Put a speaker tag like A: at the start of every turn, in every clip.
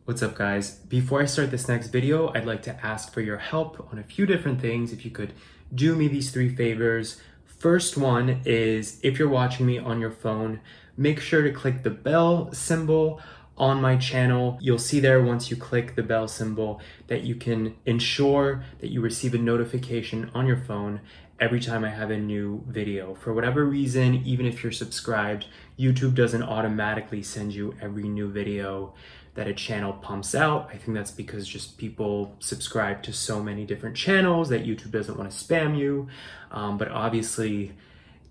A: What's up, guys? Before I start this next video, I'd like to ask for your help on a few different things. If you could do me these three favors. First one is, if you're watching me on your phone, make sure to click the bell symbol on my channel. You'll see there once you click the bell symbol that you can ensure that you receive a notification on your phone every time I have a new video. For whatever reason, even if you're subscribed, YouTube doesn't automatically send you every new video that a channel pumps out. I think that's because just people subscribe to so many different channels that YouTube doesn't want to spam you. But obviously,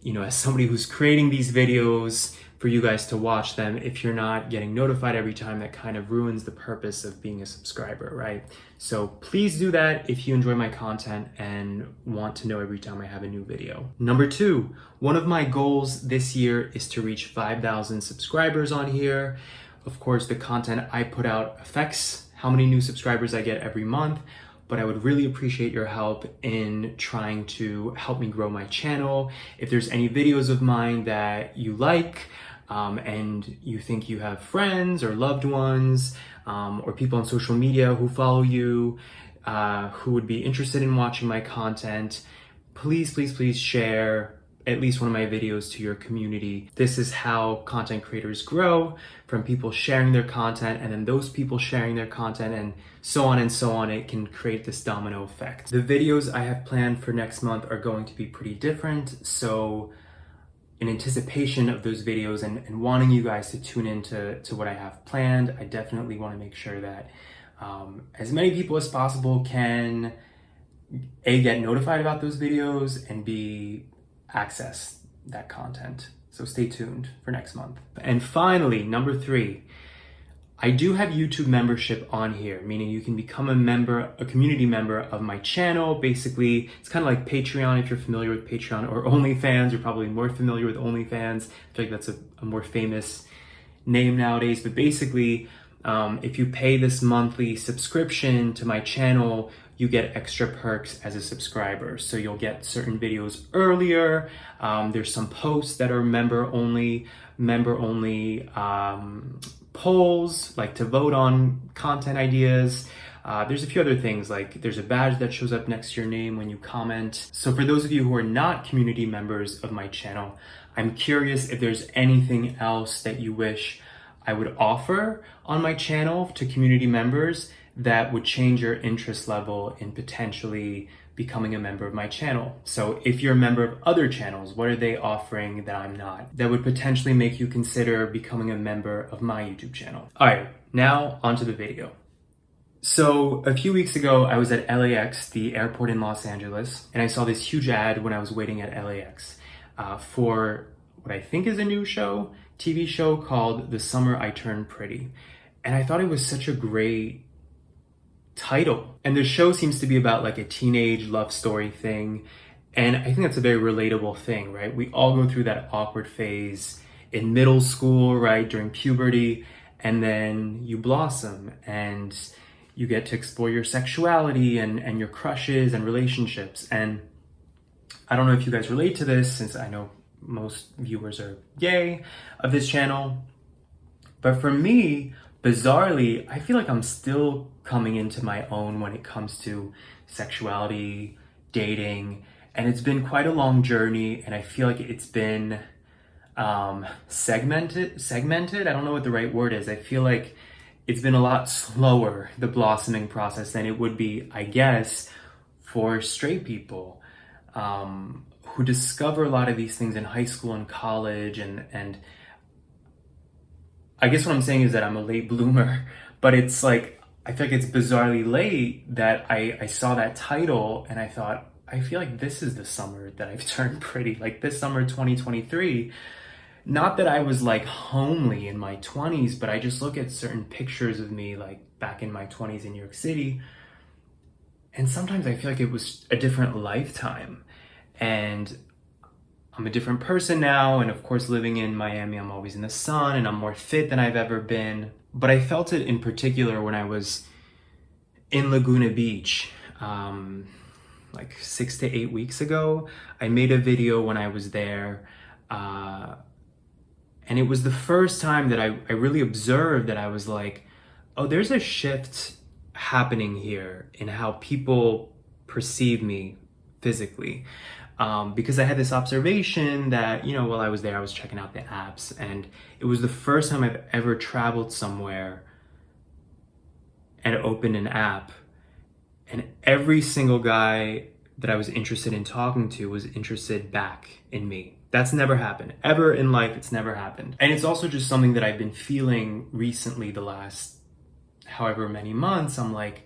A: as somebody who's creating these videos for you guys to watch them, if you're not getting notified every time, that kind of ruins the purpose of being a subscriber, right? So please do that if you enjoy my content and want to know every time I have a new video. Number two, one of my goals this year is to reach 5,000 subscribers on here. Of course, the content I put out affects how many new subscribers I get every month, but I would really appreciate your help in trying to help me grow my channel. If there's any videos of mine that you like, and you think you have friends or loved ones, or people on social media who follow you, who would be interested in watching my content, please share at least one of my videos to your community. This is how content creators grow, from people sharing their content and then those people sharing their content, and so on and so on. It can create this domino effect. The videos I have planned for next month are going to be pretty different. So in anticipation of those videos and wanting you guys to tune into what I have planned, I definitely want to make sure that as many people as possible can A, get notified about those videos, and B, access that content. So stay tuned for next month. And finally, number three, I do have YouTube membership on here, meaning you can become a community member of my channel. Basically, it's kind of like Patreon if you're familiar with Patreon, or OnlyFans. You're probably more familiar with OnlyFans. I feel like that's a more famous name nowadays. But basically, if you pay this monthly subscription to my channel, you get extra perks as a subscriber. So you'll get certain videos earlier. There's some posts that are member only polls, like to vote on content ideas. There's a few other things, like there's a badge that shows up next to your name when you comment. So for those of you who are not community members of my channel, I'm curious if there's anything else that you wish I would offer on my channel to community members that would change your interest level in potentially becoming a member of my channel. So if you're a member of other channels, what are they offering that I'm not, that would potentially make you consider becoming a member of my YouTube channel? All right, now onto the video. So a few weeks ago, I was at LAX, the airport in Los Angeles, and I saw this huge ad when I was waiting at LAX for what I think is a new TV show called The Summer I Turned Pretty. And I thought it was such a great title. And the show seems to be about like a teenage love story thing. And I think that's a very relatable thing, right? We all go through that awkward phase in middle school, right? During puberty. And then you blossom and you get to explore your sexuality and your crushes and relationships. And I don't know if you guys relate to this, since I know most viewers are gay of this channel. But for me, bizarrely, I feel like I'm still coming into my own when it comes to sexuality, dating, and it's been quite a long journey, and I feel like it's been segmented. I don't know what the right word is. I feel like it's been a lot slower, the blossoming process, than it would be, I guess, for straight people who discover a lot of these things in high school and college, and I guess what I'm saying is that I'm a late bloomer, but it's like, I feel like it's bizarrely late that I saw that title and I thought, I feel like this is the summer that I've turned pretty, like this summer 2023. Not that I was like homely in my 20s, but I just look at certain pictures of me like back in my 20s in New York City, and sometimes I feel like it was a different lifetime. And I'm a different person now, and of course living in Miami, I'm always in the sun and I'm more fit than I've ever been. But I felt it in particular when I was in Laguna Beach, like 6 to 8 weeks ago. I made a video when I was there, and it was the first time that I really observed that I was like, oh, there's a shift happening here in how people perceive me physically. Because I had this observation that, while I was there, I was checking out the apps, and it was the first time I've ever traveled somewhere and opened an app, and every single guy that I was interested in talking to was interested back in me. That's never happened. Ever in life, it's never happened. And it's also just something that I've been feeling recently the last however many months. I'm like,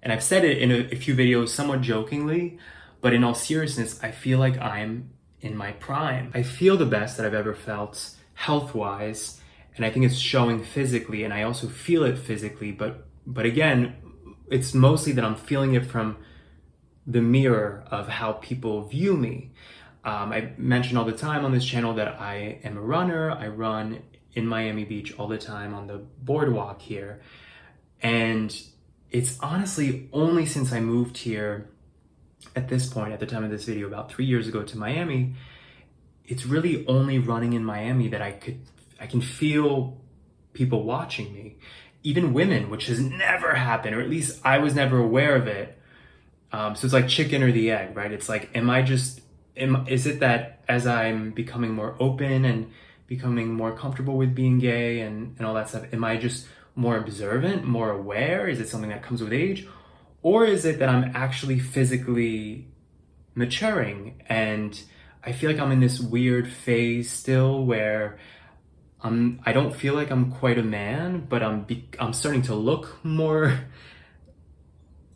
A: and I've said it in a few videos somewhat jokingly, but in all seriousness, I feel like I'm in my prime. I feel the best that I've ever felt health-wise, and I think it's showing physically, and I also feel it physically, but again, it's mostly that I'm feeling it from the mirror of how people view me. I mention all the time on this channel that I am a runner. I run in Miami Beach all the time on the boardwalk here. And it's honestly only since I moved here at this point, at the time of this video, about 3 years ago to Miami, it's really only running in Miami that I can feel people watching me. Even women, which has never happened, or at least I was never aware of it. So it's like chicken or the egg, right? It's like, is it that as I'm becoming more open and becoming more comfortable with being gay and all that stuff, am I just more observant, more aware? Is it something that comes with age? Or is it that I'm actually physically maturing? And I feel like I'm in this weird phase still where I don't feel like I'm quite a man, but I'm starting to look more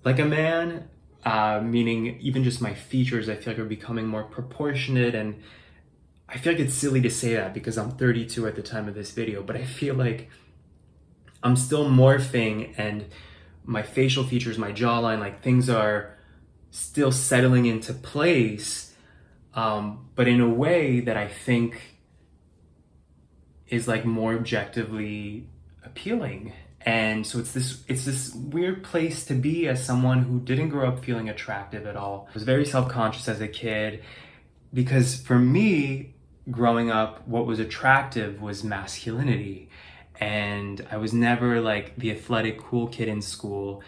A: like a man. Meaning even just my features, I feel like are becoming more proportionate, and I feel like it's silly to say that because I'm 32 at the time of this video, but I feel like I'm still morphing, and my facial features, my jawline, like things are still settling into place, but in a way that I think is like more objectively appealing. And so it's this weird place to be as someone who didn't grow up feeling attractive at all. I was very self-conscious as a kid because for me, growing up, what was attractive was masculinity. And I was never like the athletic cool kid in school.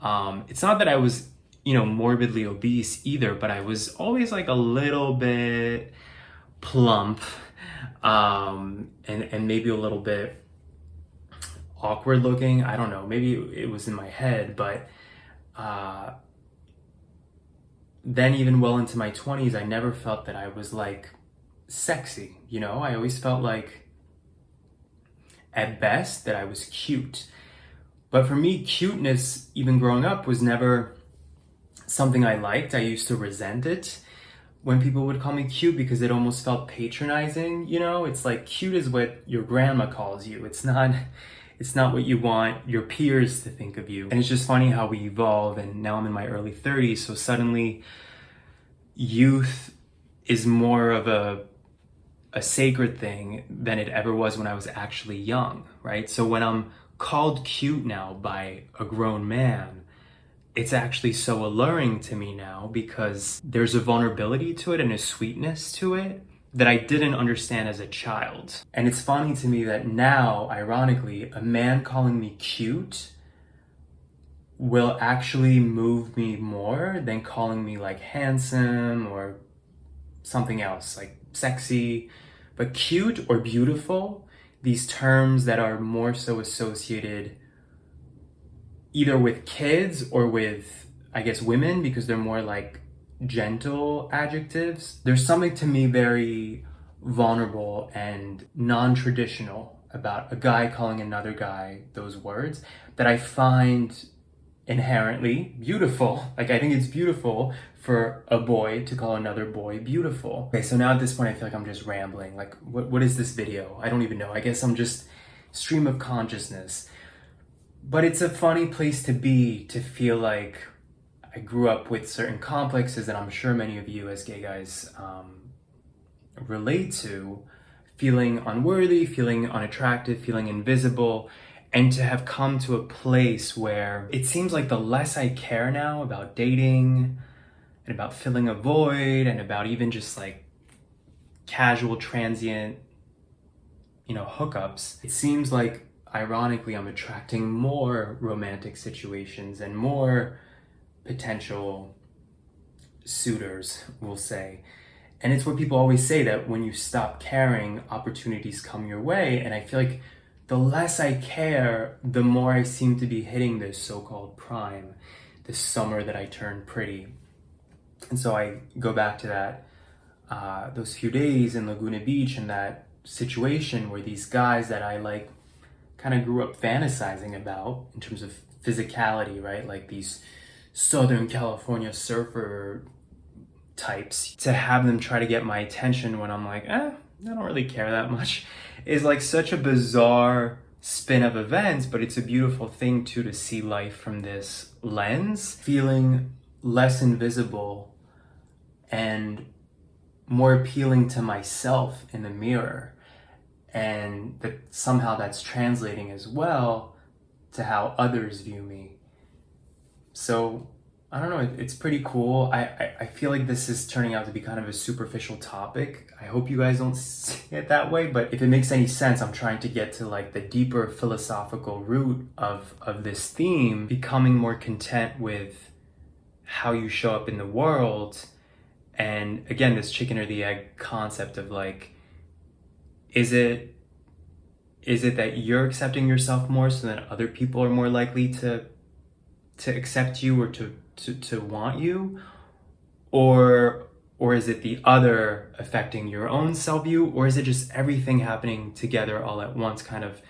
A: It's not that I was, morbidly obese either, but I was always like a little bit plump, and maybe a little bit awkward looking. I don't know, maybe it was in my head, but then even well into my 20s, I never felt that I was like sexy, I always felt like at best that I was cute. But for me, cuteness, even growing up, was never something I liked. I used to resent it when people would call me cute because it almost felt patronizing, It's like cute is what your grandma calls you. It's not what you want your peers to think of you. And it's just funny how we evolve, and now I'm in my early 30s, so suddenly youth is more of a sacred thing than it ever was when I was actually young, right? So when I'm called cute now by a grown man, it's actually so alluring to me now because there's a vulnerability to it and a sweetness to it that I didn't understand as a child. And it's funny to me that now, ironically, a man calling me cute will actually move me more than calling me like handsome or something else, like sexy. But cute or beautiful, these terms that are more so associated either with kids or with, I guess, women, because they're more like gentle adjectives. There's something to me very vulnerable and non-traditional about a guy calling another guy those words that I find inherently beautiful. Like, I think it's beautiful for a boy to call another boy beautiful. Okay, so now at this point I feel like I'm just rambling. Like, what is this video? I don't even know. I guess I'm just stream of consciousness. But it's a funny place to be, to feel like I grew up with certain complexes that I'm sure many of you as gay guys relate to, feeling unworthy, feeling unattractive, feeling invisible, and to have come to a place where it seems like the less I care now about dating and about filling a void and about even just like casual transient, hookups, it seems like ironically, I'm attracting more romantic situations and more potential suitors, we'll say. And it's what people always say, that when you stop caring, opportunities come your way. And I feel like the less I care, the more I seem to be hitting this so-called prime, this summer that I turn pretty. And so I go back to that, those few days in Laguna Beach, and that situation where these guys that I like kind of grew up fantasizing about in terms of physicality, right? Like these Southern California surfer types, to have them try to get my attention when I'm like, I don't really care that much, is like such a bizarre spin of events. But it's a beautiful thing too, to see life from this lens, feeling less invisible and more appealing to myself in the mirror. And that somehow that's translating as well to how others view me. So I don't know, it's pretty cool. I feel like this is turning out to be kind of a superficial topic. I hope you guys don't see it that way, but if it makes any sense, I'm trying to get to like the deeper philosophical root of this theme, becoming more content with how you show up in the world. And again, this chicken or the egg concept of like, is it that you're accepting yourself more so that other people are more likely to accept you or to want you, or is it the other affecting your own self-view, or is it just everything happening together all at once, kind of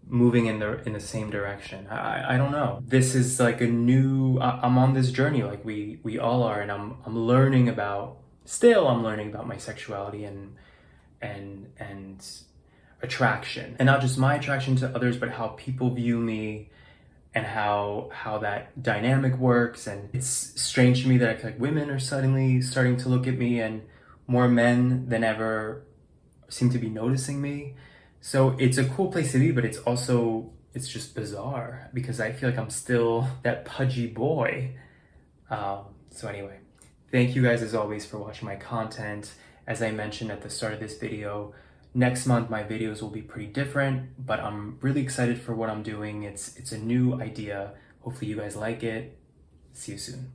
A: moving in the same direction? I don't know. This is like a new, I'm on this journey like we all are, and I'm learning about my sexuality and attraction, and not just my attraction to others, but how people view me and how that dynamic works. And it's strange to me that I feel like women are suddenly starting to look at me, and more men than ever seem to be noticing me. So it's a cool place to be, but it's just bizarre because I feel like I'm still that pudgy boy. So anyway, thank you guys as always for watching my content. As I mentioned at the start of this video, next month my videos will be pretty different, but I'm really excited for what I'm doing. It's a new idea. Hopefully you guys like it. See you soon.